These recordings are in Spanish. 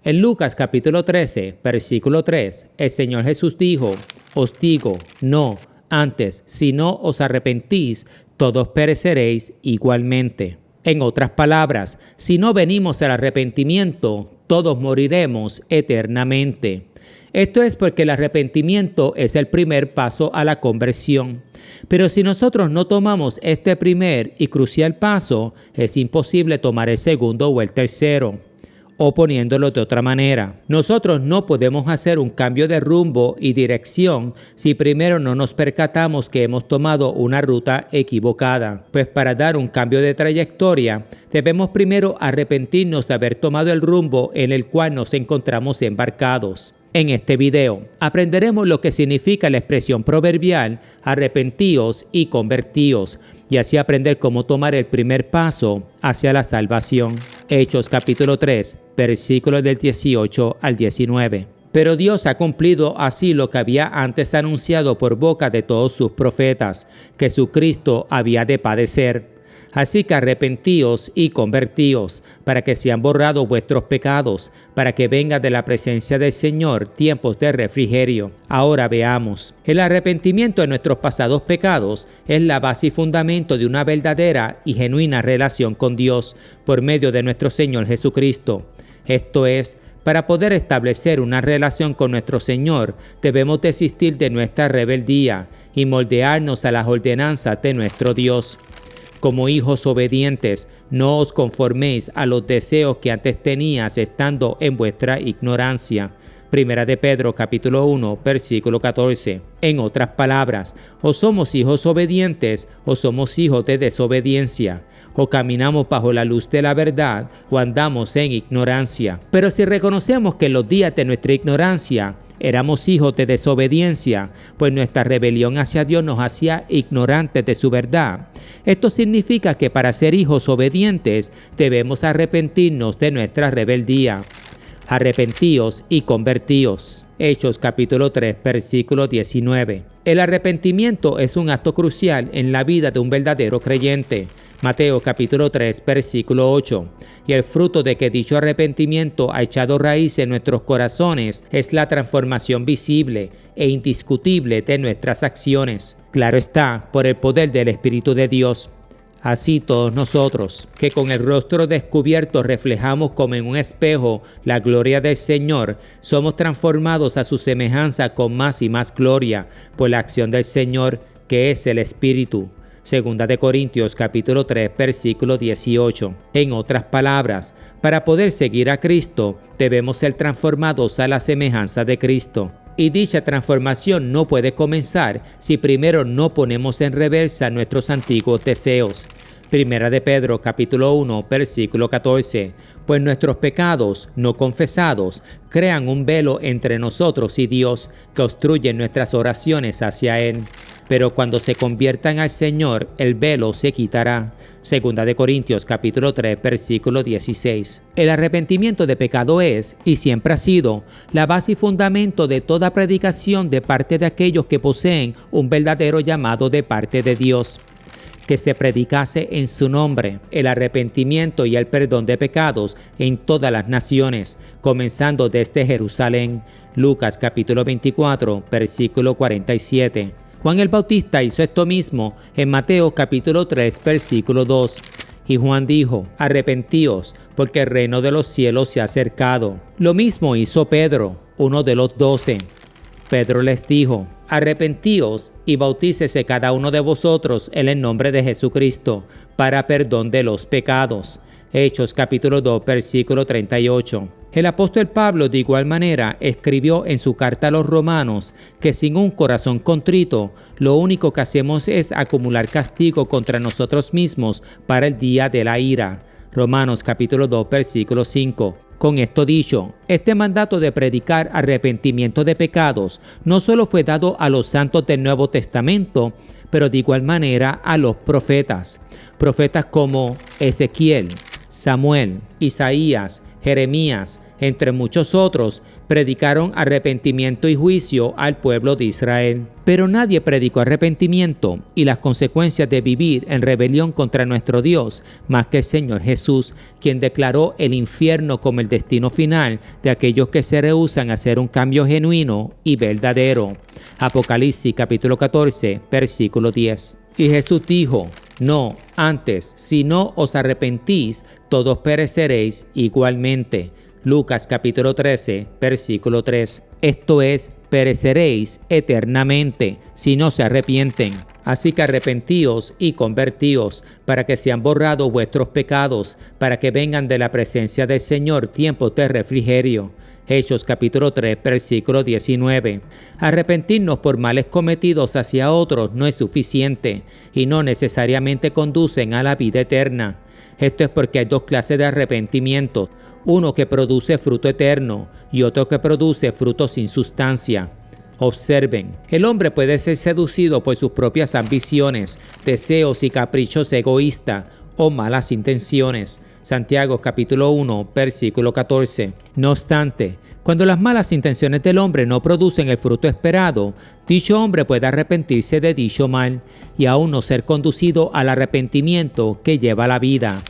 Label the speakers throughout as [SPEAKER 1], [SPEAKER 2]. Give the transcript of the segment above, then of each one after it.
[SPEAKER 1] En Lucas capítulo 13, versículo 3, el Señor Jesús dijo: os digo, no, antes, si no os arrepentís, todos pereceréis igualmente. En otras palabras, si no venimos al arrepentimiento, todos moriremos eternamente. Esto es porque el arrepentimiento es el primer paso a la conversión. Pero si nosotros no tomamos este primer y crucial paso, es imposible tomar el segundo o el tercero. O poniéndolo de otra manera, nosotros no podemos hacer un cambio de rumbo y dirección si primero no nos percatamos que hemos tomado una ruta equivocada. Pues para dar un cambio de trayectoria, debemos primero arrepentirnos de haber tomado el rumbo en el cual nos encontramos embarcados. En este video aprenderemos lo que significa la expresión proverbial arrepentíos y convertíos, y así aprender cómo tomar el primer paso hacia la salvación. Hechos capítulo 3, versículos del 18 al 19. Pero Dios ha cumplido así lo que había antes anunciado por boca de todos sus profetas, que su Cristo había de padecer. Así que arrepentíos y convertíos, para que sean borrados vuestros pecados, para que venga de la presencia del Señor tiempos de refrigerio. Ahora veamos. El arrepentimiento de nuestros pasados pecados es la base y fundamento de una verdadera y genuina relación con Dios por medio de nuestro Señor Jesucristo. Esto es, para poder establecer una relación con nuestro Señor, debemos desistir de nuestra rebeldía y moldearnos a las ordenanzas de nuestro Dios. Como hijos obedientes, no os conforméis a los deseos que antes tenías estando en vuestra ignorancia. Primera de Pedro capítulo 1, versículo 14. En otras palabras, o somos hijos obedientes o somos hijos de desobediencia. O caminamos bajo la luz de la verdad o andamos en ignorancia. Pero si reconocemos que en los días de nuestra ignorancia éramos hijos de desobediencia, pues nuestra rebelión hacia Dios nos hacía ignorantes de su verdad. Esto significa que para ser hijos obedientes debemos arrepentirnos de nuestra rebeldía. Arrepentíos y convertíos. Hechos capítulo 3, versículo 19. El arrepentimiento es un acto crucial en la vida de un verdadero creyente. Mateo capítulo 3, versículo 8. Y el fruto de que dicho arrepentimiento ha echado raíz en nuestros corazones es la transformación visible e indiscutible de nuestras acciones. Claro está, por el poder del Espíritu de Dios. Así todos nosotros, que con el rostro descubierto reflejamos como en un espejo la gloria del Señor, somos transformados a su semejanza con más y más gloria por la acción del Señor, que es el Espíritu. Segunda de Corintios capítulo 3, versículo 18. En otras palabras, para poder seguir a Cristo, debemos ser transformados a la semejanza de Cristo. Y dicha transformación no puede comenzar si primero no ponemos en reversa nuestros antiguos deseos. Primera de Pedro capítulo 1, versículo 14. Pues nuestros pecados no confesados crean un velo entre nosotros y Dios que obstruye nuestras oraciones hacia Él. Pero cuando se conviertan al Señor, el velo se quitará. Segunda de Corintios capítulo 3, versículo 16. El arrepentimiento de pecado es, y siempre ha sido, la base y fundamento de toda predicación de parte de aquellos que poseen un verdadero llamado de parte de Dios. Que se predicase en su nombre el arrepentimiento y el perdón de pecados en todas las naciones, comenzando desde Jerusalén. Lucas capítulo 24, versículo 47. Juan el Bautista hizo esto mismo en Mateo capítulo 3, versículo 2. Y Juan dijo: arrepentíos, porque el reino de los cielos se ha acercado. Lo mismo hizo Pedro, uno de los 12. Pedro les dijo: arrepentíos y bautícese cada uno de vosotros en el nombre de Jesucristo para perdón de los pecados. Hechos capítulo 2, versículo 38. El apóstol Pablo de igual manera escribió en su carta a los romanos que sin un corazón contrito, lo único que hacemos es acumular castigo contra nosotros mismos para el día de la ira. Romanos capítulo 2, versículo 5. Con esto dicho, este mandato de predicar arrepentimiento de pecados no solo fue dado a los santos del Nuevo Testamento, pero de igual manera a los profetas. Profetas como Ezequiel, Samuel, Isaías, Jeremías, entre muchos otros, predicaron arrepentimiento y juicio al pueblo de Israel. Pero nadie predicó arrepentimiento y las consecuencias de vivir en rebelión contra nuestro Dios más que el Señor Jesús, quien declaró el infierno como el destino final de aquellos que se rehúsan a hacer un cambio genuino y verdadero. Apocalipsis capítulo 14, versículo 10. Y Jesús dijo: no, antes, si no os arrepentís, todos pereceréis igualmente. Lucas capítulo 13, versículo 3. Esto es, pereceréis eternamente si no se arrepienten. Así que arrepentíos y convertíos, para que sean borrados vuestros pecados, para que vengan de la presencia del Señor tiempos de refrigerio. Hechos capítulo 3, versículo 19. Arrepentirnos por males cometidos hacia otros no es suficiente y no necesariamente conducen a la vida eterna. Esto es porque hay dos clases de arrepentimiento, uno que produce fruto eterno y otro que produce fruto sin sustancia. Observen, el hombre puede ser seducido por sus propias ambiciones, deseos y caprichos egoístas o malas intenciones. Santiago capítulo 1, versículo 14. No obstante, cuando las malas intenciones del hombre no producen el fruto esperado, dicho hombre puede arrepentirse de dicho mal y aún no ser conducido al arrepentimiento que lleva a la vida.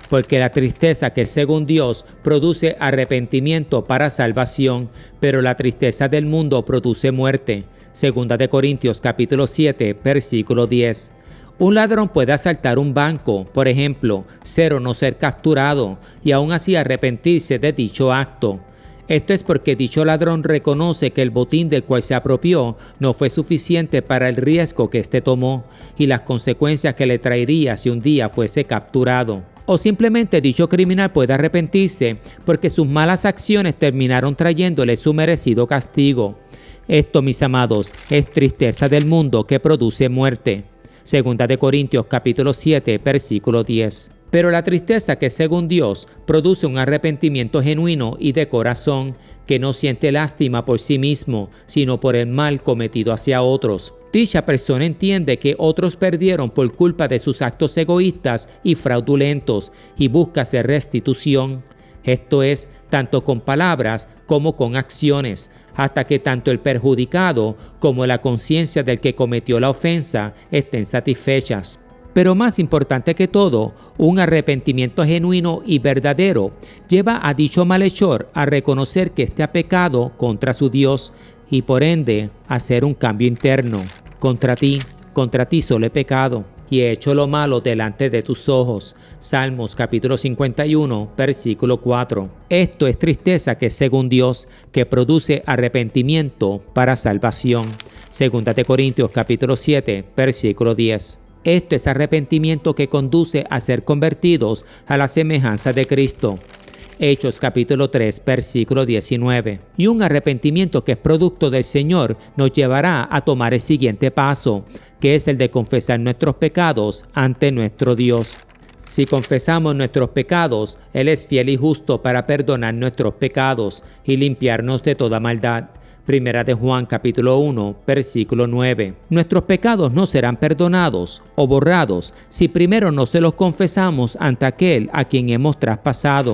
[SPEAKER 1] Porque la tristeza que según Dios produce arrepentimiento para salvación, pero la tristeza del mundo produce muerte. Segunda de Corintios capítulo 7, versículo 10. Un ladrón puede asaltar un banco, por ejemplo, ser o no ser capturado, y aún así arrepentirse de dicho acto. Esto es porque dicho ladrón reconoce que el botín del cual se apropió no fue suficiente para el riesgo que éste tomó y las consecuencias que le traería si un día fuese capturado. O simplemente dicho criminal puede arrepentirse porque sus malas acciones terminaron trayéndole su merecido castigo. Esto, mis amados, es tristeza del mundo que produce muerte. Segunda de Corintios capítulo 7, versículo 10. Pero la tristeza que según Dios produce un arrepentimiento genuino y de corazón, que no siente lástima por sí mismo, sino por el mal cometido hacia otros. Dicha persona entiende que otros perdieron por culpa de sus actos egoístas y fraudulentos y busca hacer restitución. Esto es, tanto con palabras como con acciones, hasta que tanto el perjudicado como la conciencia del que cometió la ofensa estén satisfechas. Pero más importante que todo, un arrepentimiento genuino y verdadero lleva a dicho malhechor a reconocer que éste ha pecado contra su Dios y por ende a hacer un cambio interno. Contra ti solo he pecado y he hecho lo malo delante de tus ojos. Salmos capítulo 51, versículo 4. Esto es tristeza que según Dios, que produce arrepentimiento para salvación. Segunda de Corintios capítulo 7, versículo 10. Esto es arrepentimiento que conduce a ser convertidos a la semejanza de Cristo. Hechos capítulo 3, versículo 19. Y un arrepentimiento que es producto del Señor nos llevará a tomar el siguiente paso, que es el de confesar nuestros pecados ante nuestro Dios. Si confesamos nuestros pecados, Él es fiel y justo para perdonar nuestros pecados y limpiarnos de toda maldad. Primera de Juan capítulo 1, versículo 9. Nuestros pecados no serán perdonados o borrados si primero no se los confesamos ante aquel a quien hemos traspasado.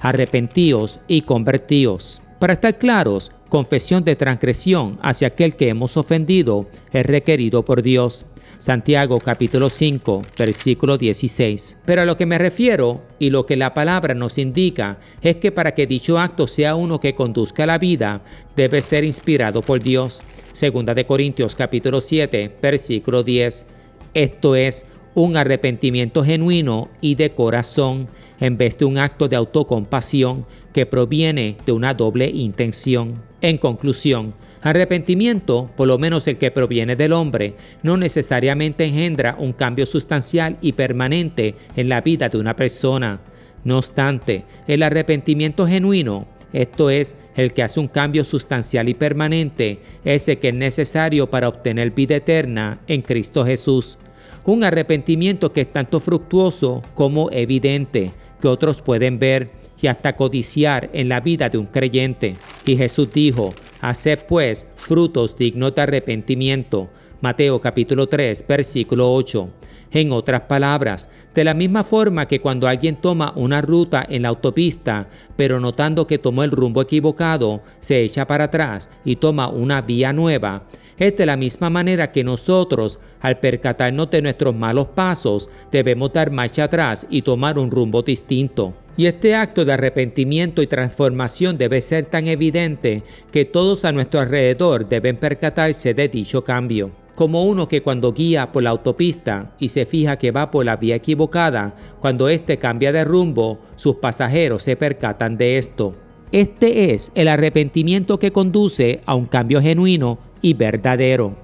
[SPEAKER 1] Arrepentíos y convertíos. Para estar claros, confesión de transgresión hacia aquel que hemos ofendido es requerido por Dios. Santiago capítulo 5, versículo 16. Pero a lo que me refiero y lo que la palabra nos indica es que para que dicho acto sea uno que conduzca a la vida, debe ser inspirado por Dios. Segunda de Corintios capítulo 7, versículo 10. Esto es un arrepentimiento genuino y de corazón, en vez de un acto de autocompasión que proviene de una doble intención. En conclusión, arrepentimiento, por lo menos el que proviene del hombre, no necesariamente engendra un cambio sustancial y permanente en la vida de una persona. No obstante, el arrepentimiento genuino, esto es, el que hace un cambio sustancial y permanente, es el que es necesario para obtener vida eterna en Cristo Jesús. Un arrepentimiento que es tanto fructuoso como evidente, que otros pueden ver y hasta codiciar en la vida de un creyente. Y Jesús dijo: haced pues frutos dignos de arrepentimiento. Mateo capítulo 3, versículo 8. En otras palabras, de la misma forma que cuando alguien toma una ruta en la autopista, pero notando que tomó el rumbo equivocado, se echa para atrás y toma una vía nueva, es de la misma manera que nosotros, al percatarnos de nuestros malos pasos, debemos dar marcha atrás y tomar un rumbo distinto. Y este acto de arrepentimiento y transformación debe ser tan evidente que todos a nuestro alrededor deben percatarse de dicho cambio. Como uno que cuando guía por la autopista y se fija que va por la vía equivocada, cuando éste cambia de rumbo, sus pasajeros se percatan de esto. Este es el arrepentimiento que conduce a un cambio genuino y verdadero.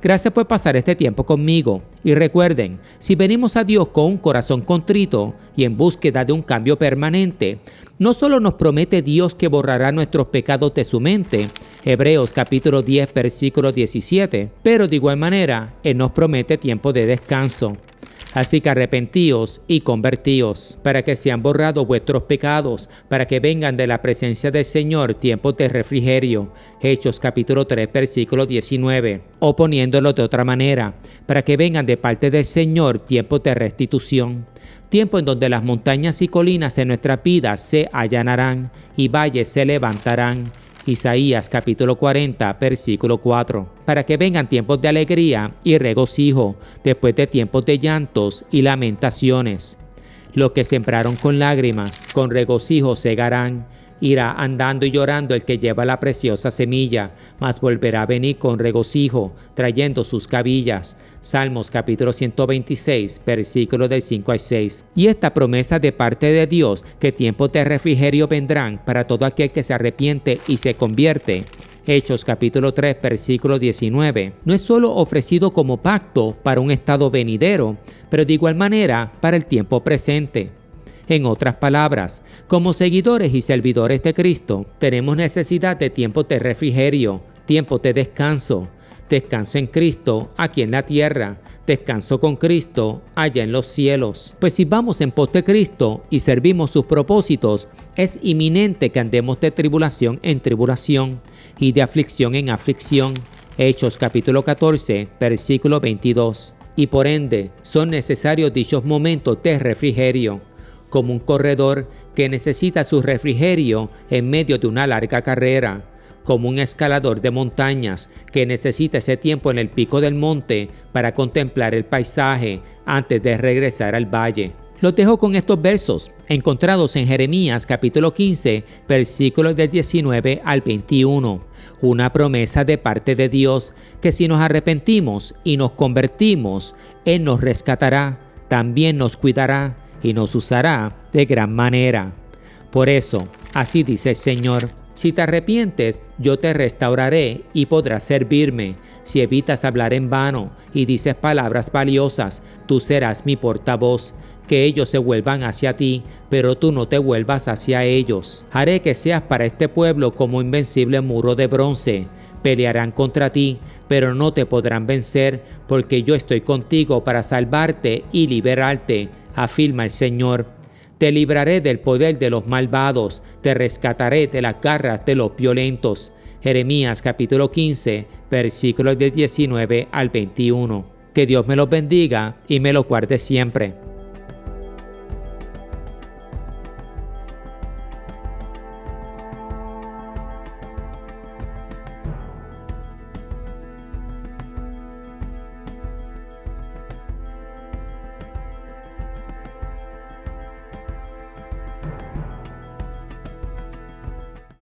[SPEAKER 1] Gracias por pasar este tiempo conmigo y recuerden, si venimos a Dios con un corazón contrito y en búsqueda de un cambio permanente, no solo nos promete Dios que borrará nuestros pecados de su mente, Hebreos capítulo 10 versículo 17, pero de igual manera Él nos promete tiempo de descanso. Así que arrepentíos y convertíos, para que sean borrados vuestros pecados, para que vengan de la presencia del Señor tiempos de refrigerio. Hechos capítulo 3 versículo 19. O poniéndolo de otra manera, para que vengan de parte del Señor tiempos de restitución. Tiempo en donde las montañas y colinas en nuestra vida se allanarán y valles se levantarán. Isaías capítulo 40 versículo 4, para que vengan tiempos de alegría y regocijo, después de tiempos de llantos y lamentaciones. Los que sembraron con lágrimas, con regocijo segarán. Irá andando y llorando el que lleva la preciosa semilla, mas volverá a venir con regocijo, trayendo sus cabillas. Salmos capítulo 126, versículos del 5 al 6. Y esta promesa de parte de Dios, que tiempos de refrigerio vendrán para todo aquel que se arrepiente y se convierte. Hechos capítulo 3, versículo 19, no es solo ofrecido como pacto para un estado venidero, pero de igual manera para el tiempo presente. En otras palabras, como seguidores y servidores de Cristo, tenemos necesidad de tiempos de refrigerio, tiempos de descanso. Descanso en Cristo aquí en la tierra, descanso con Cristo allá en los cielos. Pues si vamos en pos de Cristo y servimos sus propósitos, es inminente que andemos de tribulación en tribulación y de aflicción en aflicción. Hechos capítulo 14, versículo 22. Y por ende, son necesarios dichos momentos de refrigerio, como un corredor que necesita su refrigerio en medio de una larga carrera, como un escalador de montañas que necesita ese tiempo en el pico del monte para contemplar el paisaje antes de regresar al valle. Los dejo con estos versos encontrados en Jeremías capítulo 15, versículos del 19 al 21. Una promesa de parte de Dios que si nos arrepentimos y nos convertimos, Él nos rescatará, también nos cuidará y nos usará de gran manera. Por eso, así dice el Señor, si te arrepientes, yo te restauraré y podrás servirme. Si evitas hablar en vano y dices palabras valiosas, tú serás mi portavoz. Que ellos se vuelvan hacia ti, pero tú no te vuelvas hacia ellos. Haré que seas para este pueblo como un invencible muro de bronce. Pelearán contra ti, pero no te podrán vencer, porque yo estoy contigo para salvarte y liberarte, afirma el Señor. Te libraré del poder de los malvados, te rescataré de las garras de los violentos. Jeremías capítulo 15, versículos del 19 al 21. Que Dios me los bendiga y me los guarde siempre.